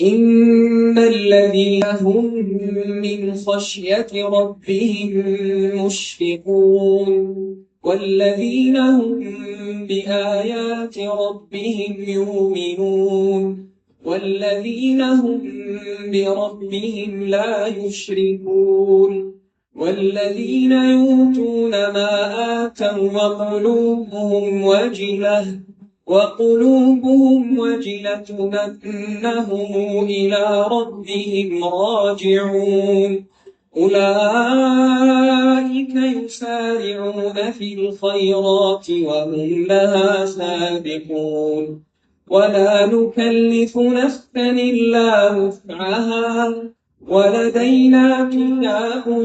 إن الذين هم من خشية ربهم مشفقون والذين هم بآيات ربهم يؤمنون والذين هم بربهم لا يشركون والذين يؤتون ما آتوا وقلوبهم وجلة أنهم إلى ربهم راجعون أولئك يسارعون في الخيرات وهم لها سابقون ولا نكلف نفسا إلا وسعها ولدينا كتاب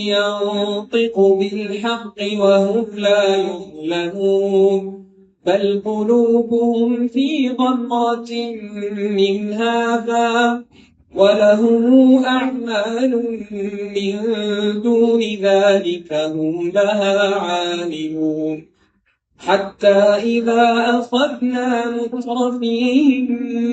ينطق بالحق وهم لا يظلمون بل قلوبهم في غمرة من هذا ولهم أعمال من دون ذلك هم لها عاملون حتى إذا أخذنا مترفيهم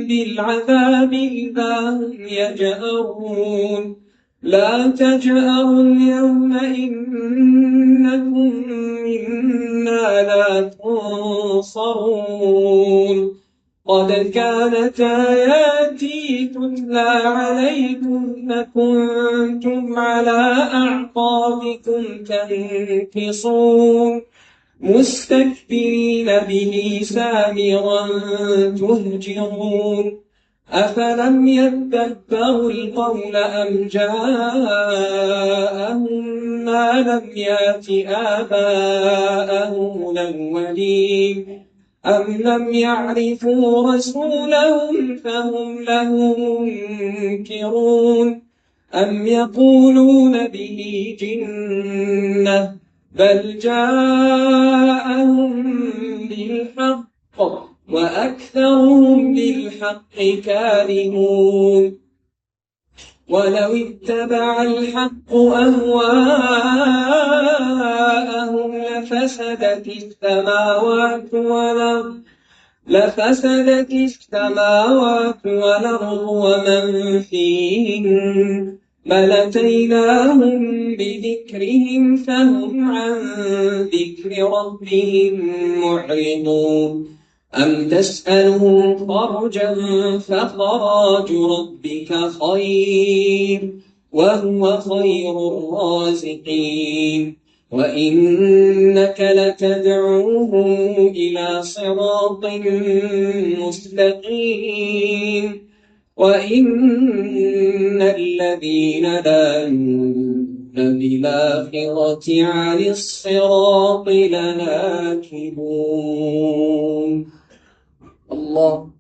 بالعذاب إذا هم يجأرون لا تجأروا اليوم إنكم منا لا تنصرون قد كانت آياتي تتلى عليكم فكنتم على أعقابكم تنكصون مستكبرين به سامرا تهجرون أفلم يدبروا القول أم جاءهم ما لم يأت آباءهم الأولين أم لم يعرفوا رسولهم فهم له منكرون أم يقولون به جنة بل جاءهم بالحق وأكثرهم بالحق كارهون ولو اتبع الحق أهواءهم لفسدت السماوات والأرض ومن فيهن بل أتيناهم بذكرهم فهم عن ذكر ربهم معرضون أم تسألهم خرجا فخراج ربك خير وهو خير الرازقين وإنك لتدعوهم إلى صراط مستقيم وإن الذين لا يؤمنون بالآخرة عن الصراط لناكبون الله